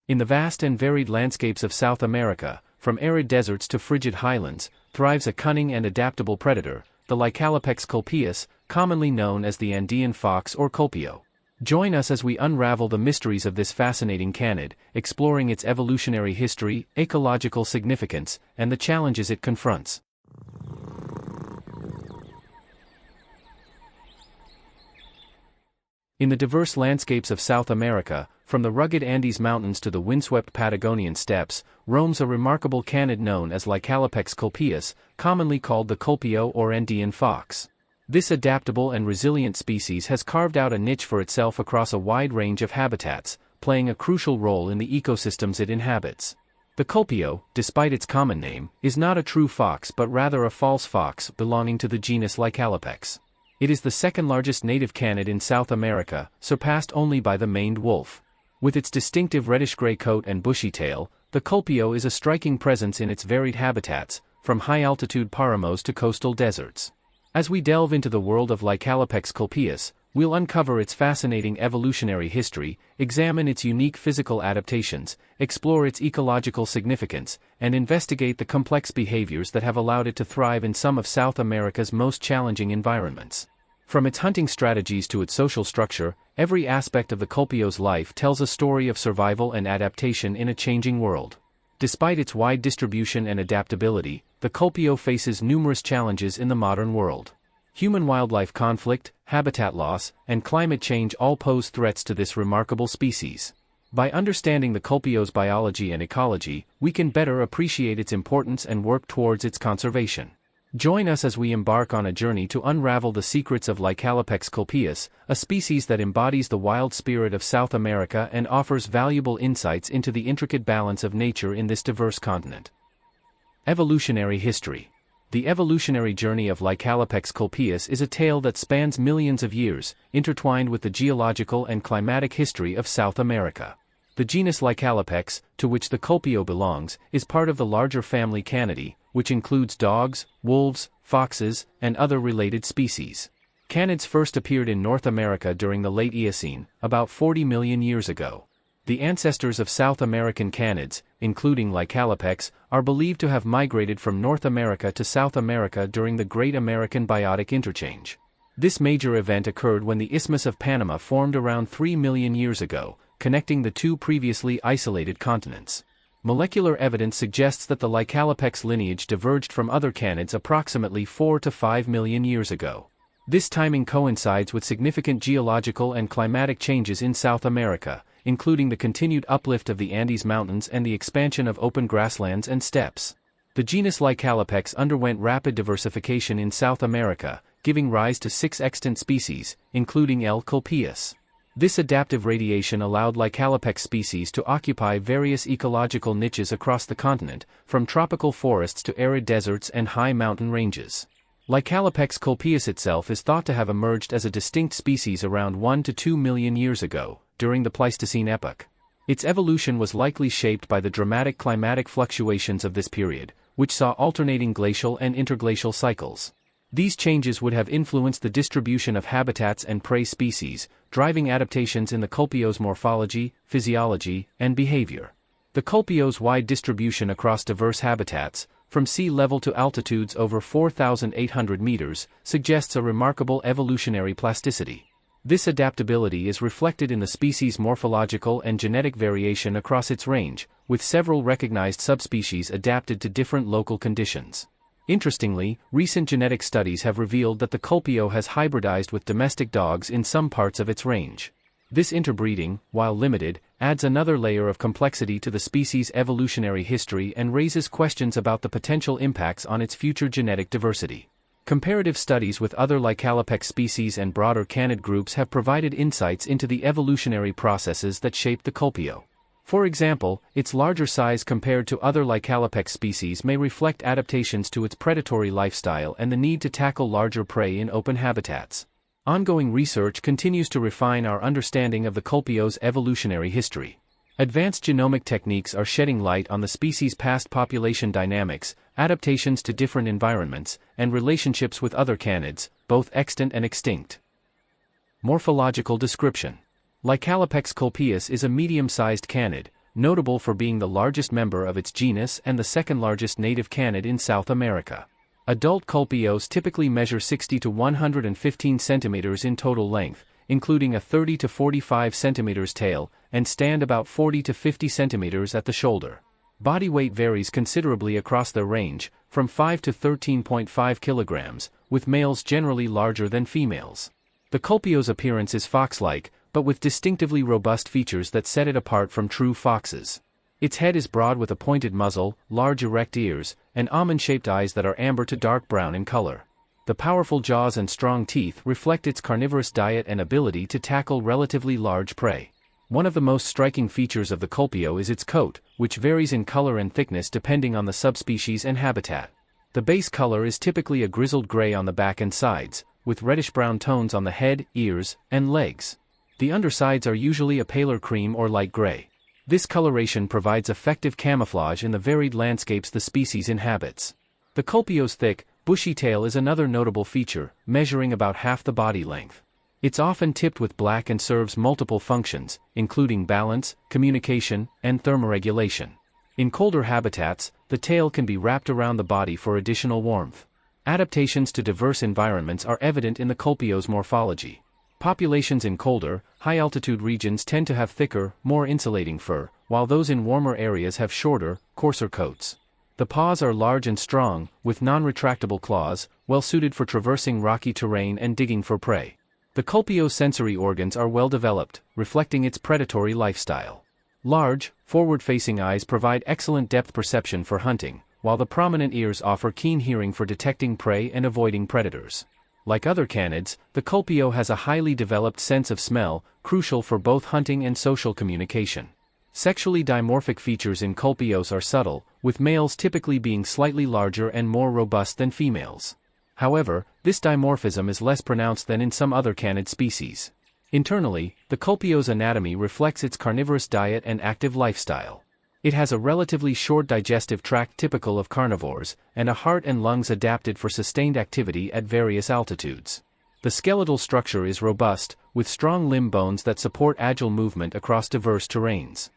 In the vast and varied landscapes of South America, from arid deserts to frigid highlands, thrives a cunning and adaptable predator, the Lycalopex Culpaeus, commonly known as the Andean fox or Culpeo. Join us as we unravel the mysteries of this fascinating canid, exploring its evolutionary history, ecological significance, and the challenges it confronts. In the diverse landscapes of South America, from the rugged Andes Mountains to the windswept Patagonian steppes, roams a remarkable canid known as Lycalopex Culpaeus, commonly called the Culpeo or Andean fox. This adaptable and resilient species has carved out a niche for itself across a wide range of habitats, playing a crucial role in the ecosystems it inhabits. The Culpeo, despite its common name, is not a true fox but rather a false fox belonging to the genus Lycalopex. It is the second largest native canid in South America, surpassed only by the maned wolf. With its distinctive reddish-gray coat and bushy tail, the Culpeo is a striking presence in its varied habitats, from high-altitude paramos to coastal deserts. As we delve into the world of Lycalopex Culpaeus, we'll uncover its fascinating evolutionary history, examine its unique physical adaptations, explore its ecological significance, and investigate the complex behaviors that have allowed it to thrive in some of South America's most challenging environments. From its hunting strategies to its social structure, every aspect of the Culpeo's life tells a story of survival and adaptation in a changing world. Despite its wide distribution and adaptability, the Culpeo faces numerous challenges in the modern world. Human-wildlife conflict, habitat loss, and climate change all pose threats to this remarkable species. By understanding the Culpeo's biology and ecology, we can better appreciate its importance and work towards its conservation. Join us as we embark on a journey to unravel the secrets of Lycalopex Culpaeus, a species that embodies the wild spirit of South America and offers valuable insights into the intricate balance of nature in this diverse continent. Evolutionary history. The evolutionary journey of Lycalopex Culpaeus is a tale that spans millions of years, intertwined with the geological and climatic history of South America. The genus Lycalopex, to which the Culpeo belongs, is part of the larger family Canidae, which includes dogs, wolves, foxes, and other related species. Canids first appeared in North America during the late Eocene, about 40 million years ago. The ancestors of South American canids, including Lycalopex, are believed to have migrated from North America to South America during the Great American Biotic Interchange. This major event occurred when the Isthmus of Panama formed around 3 million years ago, connecting the two previously isolated continents. Molecular evidence suggests that the Lycalopex lineage diverged from other canids approximately 4 to 5 million years ago. This timing coincides with significant geological and climatic changes in South America, including the continued uplift of the Andes Mountains and the expansion of open grasslands and steppes. The genus Lycalopex underwent rapid diversification in South America, giving rise to 6 extant species, including L. culpaeus. This adaptive radiation allowed Lycalopex species to occupy various ecological niches across the continent, from tropical forests to arid deserts and high mountain ranges. Lycalopex culpaeus itself is thought to have emerged as a distinct species around 1 to 2 million years ago, during the Pleistocene epoch. Its evolution was likely shaped by the dramatic climatic fluctuations of this period, which saw alternating glacial and interglacial cycles. These changes would have influenced the distribution of habitats and prey species, driving adaptations in the Culpeo's morphology, physiology, and behavior. The Culpeo's wide distribution across diverse habitats, from sea level to altitudes over 4,800 meters, suggests a remarkable evolutionary plasticity. This adaptability is reflected in the species' morphological and genetic variation across its range, with several recognized subspecies adapted to different local conditions. Interestingly, recent genetic studies have revealed that the Culpeo has hybridized with domestic dogs in some parts of its range. This interbreeding, while limited, adds another layer of complexity to the species' evolutionary history and raises questions about the potential impacts on its future genetic diversity. Comparative studies with other Lycalopex species and broader canid groups have provided insights into the evolutionary processes that shaped the Culpeo. For example, its larger size compared to other Lycalopex species may reflect adaptations to its predatory lifestyle and the need to tackle larger prey in open habitats. Ongoing research continues to refine our understanding of the Culpeo's evolutionary history. Advanced genomic techniques are shedding light on the species' past population dynamics, adaptations to different environments, and relationships with other canids, both extant and extinct. Morphological description. Lycalopex culpaeus is a medium-sized canid, notable for being the largest member of its genus and the second largest native canid in South America. Adult Culpeos typically measure 60 to 115 centimeters in total length, including a 30 to 45 centimeters tail, and stand about 40 to 50 centimeters at the shoulder. Body weight varies considerably across their range, from 5 to 13.5 kilograms, with males generally larger than females. The Culpeo's appearance is fox-like, but with distinctively robust features that set it apart from true foxes. Its head is broad with a pointed muzzle, large erect ears, and almond-shaped eyes that are amber to dark brown in color. The powerful jaws and strong teeth reflect its carnivorous diet and ability to tackle relatively large prey. One of the most striking features of the Culpeo is its coat, which varies in color and thickness depending on the subspecies and habitat. The base color is typically a grizzled gray on the back and sides, with reddish-brown tones on the head, ears, and legs. The undersides are usually a paler cream or light gray. This coloration provides effective camouflage in the varied landscapes the species inhabits. The Culpeo's thick, bushy tail is another notable feature, measuring about half the body length. It's often tipped with black and serves multiple functions, including balance, communication, and thermoregulation. In colder habitats, the tail can be wrapped around the body for additional warmth. Adaptations to diverse environments are evident in the Culpeo's morphology. Populations in colder, high-altitude regions tend to have thicker, more insulating fur, while those in warmer areas have shorter, coarser coats. The paws are large and strong, with non-retractable claws, well suited for traversing rocky terrain and digging for prey. The Culpeo's sensory organs are well developed, reflecting its predatory lifestyle. Large, forward-facing eyes provide excellent depth perception for hunting, while the prominent ears offer keen hearing for detecting prey and avoiding predators. Like other canids, the Culpeo has a highly developed sense of smell, crucial for both hunting and social communication. Sexually dimorphic features in Culpeos are subtle, with males typically being slightly larger and more robust than females. However, this dimorphism is less pronounced than in some other canid species. Internally, the Culpeo's anatomy reflects its carnivorous diet and active lifestyle. It has a relatively short digestive tract typical of carnivores, and a heart and lungs adapted for sustained activity at various altitudes. The skeletal structure is robust, with strong limb bones that support agile movement across diverse terrains.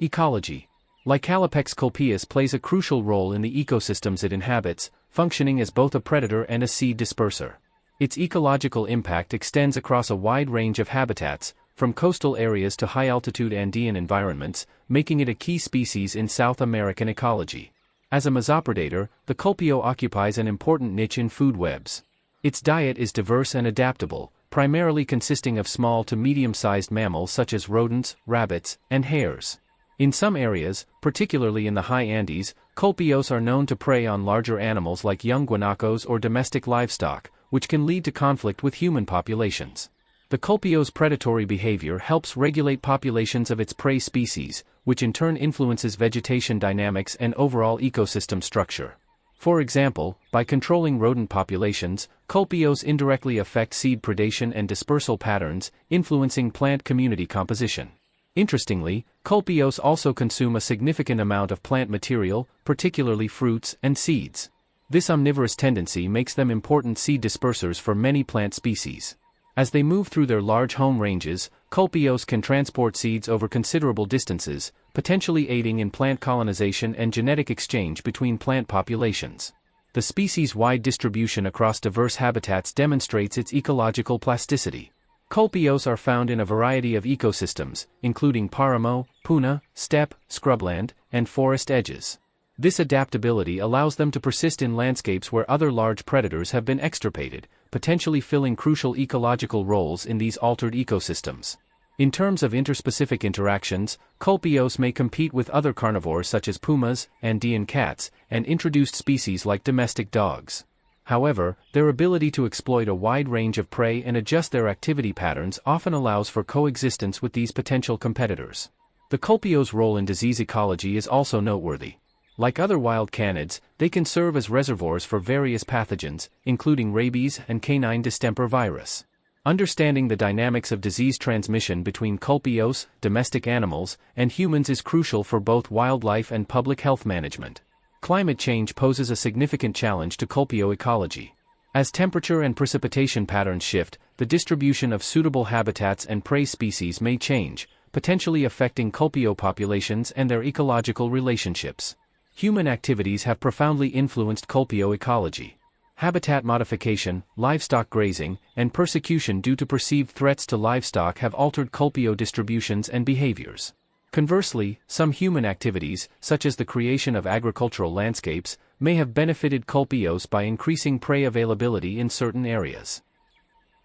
Ecology. Lycalopex Culpaeus plays a crucial role in the ecosystems it inhabits, functioning as both a predator and a seed disperser. Its ecological impact extends across a wide range of habitats, from coastal areas to high-altitude Andean environments, making it a key species in South American ecology. As a mesopredator, the Culpeo occupies an important niche in food webs. Its diet is diverse and adaptable, primarily consisting of small to medium-sized mammals such as rodents, rabbits, and hares. In some areas, particularly in the high Andes, Culpeos are known to prey on larger animals like young guanacos or domestic livestock, which can lead to conflict with human populations. The Culpeo's predatory behavior helps regulate populations of its prey species, which in turn influences vegetation dynamics and overall ecosystem structure. For example, by controlling rodent populations, Culpeos indirectly affect seed predation and dispersal patterns, influencing plant community composition. Interestingly, Culpeos also consume a significant amount of plant material, particularly fruits and seeds. This omnivorous tendency makes them important seed dispersers for many plant species. As they move through their large home ranges, Culpeos can transport seeds over considerable distances, potentially aiding in plant colonization and genetic exchange between plant populations. The species-wide distribution across diverse habitats demonstrates its ecological plasticity. Culpeos are found in a variety of ecosystems, including paramo, puna, steppe, scrubland, and forest edges. This adaptability allows them to persist in landscapes where other large predators have been extirpated, potentially filling crucial ecological roles in these altered ecosystems. In terms of interspecific interactions, Culpeos may compete with other carnivores such as pumas, Andean cats, and introduced species like domestic dogs. However, their ability to exploit a wide range of prey and adjust their activity patterns often allows for coexistence with these potential competitors. The Culpeo's role in disease ecology is also noteworthy. Like other wild canids, they can serve as reservoirs for various pathogens, including rabies and canine distemper virus. Understanding the dynamics of disease transmission between Culpeos, domestic animals, and humans is crucial for both wildlife and public health management. Climate change poses a significant challenge to Culpeo ecology. As temperature and precipitation patterns shift, the distribution of suitable habitats and prey species may change, potentially affecting Culpeo populations and their ecological relationships. Human activities have profoundly influenced Culpeo ecology. Habitat modification, livestock grazing, and persecution due to perceived threats to livestock have altered Culpeo distributions and behaviors. Conversely, some human activities, such as the creation of agricultural landscapes, may have benefited Culpeos by increasing prey availability in certain areas.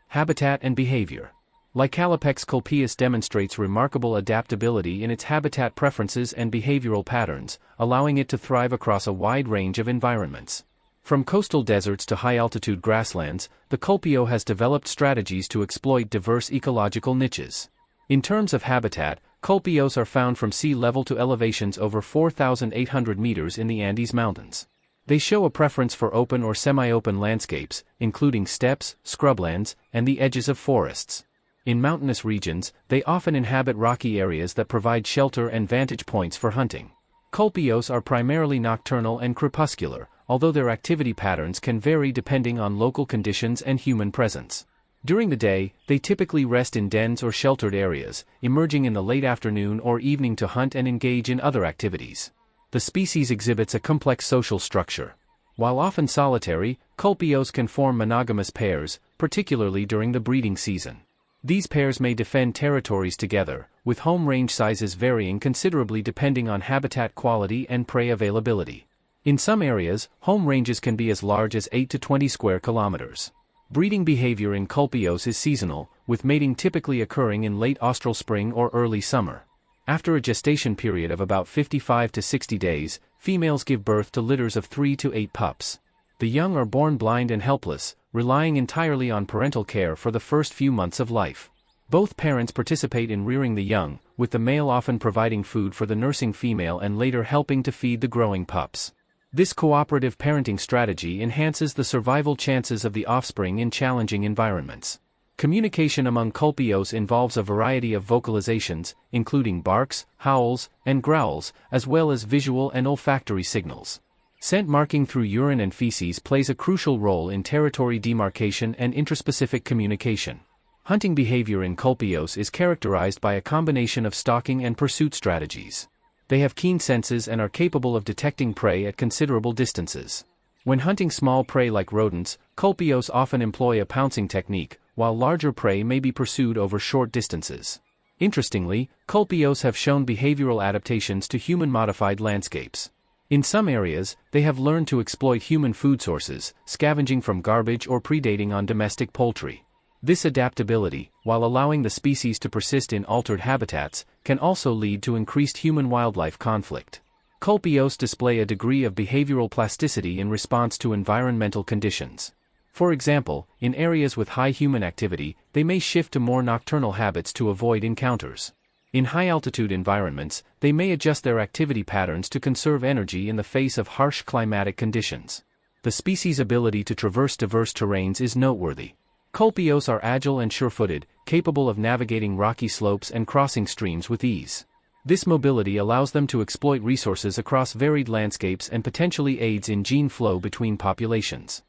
Habitat and behavior. Lycalopex culpaeus demonstrates remarkable adaptability in its habitat preferences and behavioral patterns, allowing it to thrive across a wide range of environments. From coastal deserts to high-altitude grasslands, the Culpeo has developed strategies to exploit diverse ecological niches. In terms of habitat, Culpeos are found from sea level to elevations over 4,800 meters in the Andes Mountains. They show a preference for open or semi-open landscapes, including steppes, scrublands, and the edges of forests. In mountainous regions, they often inhabit rocky areas that provide shelter and vantage points for hunting. Culpeos are primarily nocturnal and crepuscular, although their activity patterns can vary depending on local conditions and human presence. During the day, they typically rest in dens or sheltered areas, emerging in the late afternoon or evening to hunt and engage in other activities. The species exhibits a complex social structure. While often solitary, Culpeos can form monogamous pairs, particularly during the breeding season. These pairs may defend territories together, with home range sizes varying considerably depending on habitat quality and prey availability. In some areas, home ranges can be as large as 8 to 20 square kilometers. Breeding behavior in Culpeos is seasonal, with mating typically occurring in late austral spring or early summer. After a gestation period of about 55 to 60 days, females give birth to litters of 3 to 8 pups. The young are born blind and helpless, relying entirely on parental care for the first few months of life. Both parents participate in rearing the young, with the male often providing food for the nursing female and later helping to feed the growing pups. This cooperative parenting strategy enhances the survival chances of the offspring in challenging environments. Communication among Culpeos involves a variety of vocalizations, including barks, howls, and growls, as well as visual and olfactory signals. Scent marking through urine and feces plays a crucial role in territory demarcation and intraspecific communication. Hunting behavior in Culpeos is characterized by a combination of stalking and pursuit strategies. They have keen senses and are capable of detecting prey at considerable distances. When hunting small prey like rodents, Culpeos often employ a pouncing technique, while larger prey may be pursued over short distances. Interestingly, Culpeos have shown behavioral adaptations to human-modified landscapes. In some areas, they have learned to exploit human food sources, scavenging from garbage or predating on domestic poultry. This adaptability, while allowing the species to persist in altered habitats, can also lead to increased human-wildlife conflict. Culpeos display a degree of behavioral plasticity in response to environmental conditions. For example, in areas with high human activity, they may shift to more nocturnal habits to avoid encounters. In high-altitude environments, they may adjust their activity patterns to conserve energy in the face of harsh climatic conditions. The species' ability to traverse diverse terrains is noteworthy. Culpeos are agile and sure-footed, capable of navigating rocky slopes and crossing streams with ease. This mobility allows them to exploit resources across varied landscapes and potentially aids in gene flow between populations.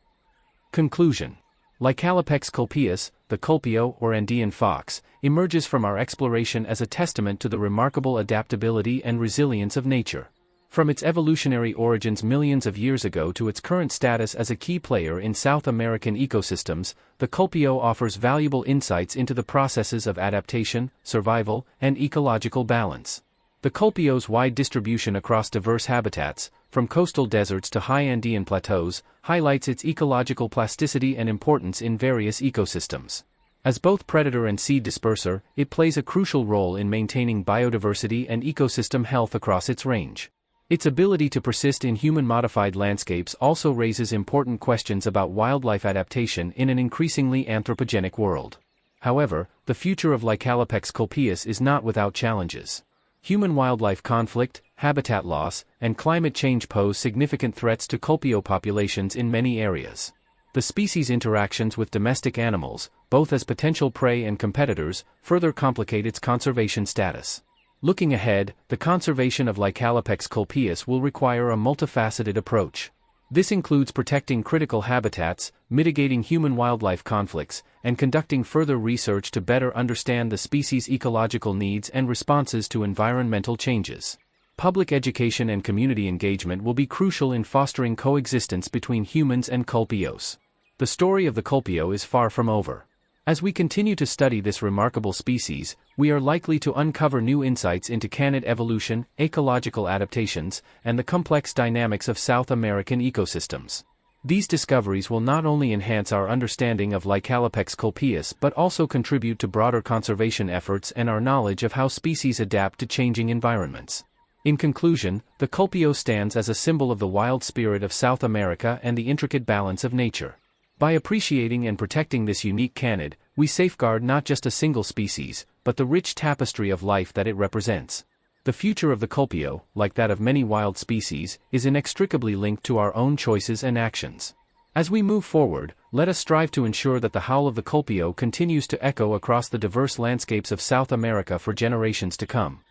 Conclusion. Lycalopex culpaeus, the Culpeo or Andean fox, emerges from our exploration as a testament to the remarkable adaptability and resilience of nature. From its evolutionary origins millions of years ago to its current status as a key player in South American ecosystems, the Culpeo offers valuable insights into the processes of adaptation, survival, and ecological balance. The Culpeo's wide distribution across diverse habitats, from coastal deserts to high Andean plateaus, highlights its ecological plasticity and importance in various ecosystems. As both predator and seed disperser, it plays a crucial role in maintaining biodiversity and ecosystem health across its range. Its ability to persist in human-modified landscapes also raises important questions about wildlife adaptation in an increasingly anthropogenic world. However, the future of Lycalopex culpaeus is not without challenges. Human-wildlife conflict, habitat loss, and climate change pose significant threats to Culpeo populations in many areas. The species' interactions with domestic animals, both as potential prey and competitors, further complicate its conservation status. Looking ahead, the conservation of Lycalopex culpaeus will require a multifaceted approach. This includes protecting critical habitats, mitigating human-wildlife conflicts, and conducting further research to better understand the species' ecological needs and responses to environmental changes. Public education and community engagement will be crucial in fostering coexistence between humans and Culpeos. The story of the Culpeo is far from over. As we continue to study this remarkable species, we are likely to uncover new insights into canid evolution, ecological adaptations, and the complex dynamics of South American ecosystems. These discoveries will not only enhance our understanding of Lycalopex culpaeus but also contribute to broader conservation efforts and our knowledge of how species adapt to changing environments. In conclusion, the Culpeo stands as a symbol of the wild spirit of South America and the intricate balance of nature. By appreciating and protecting this unique canid, we safeguard not just a single species, but the rich tapestry of life that it represents. The future of the Culpeo, like that of many wild species, is inextricably linked to our own choices and actions. As we move forward, let us strive to ensure that the howl of the Culpeo continues to echo across the diverse landscapes of South America for generations to come.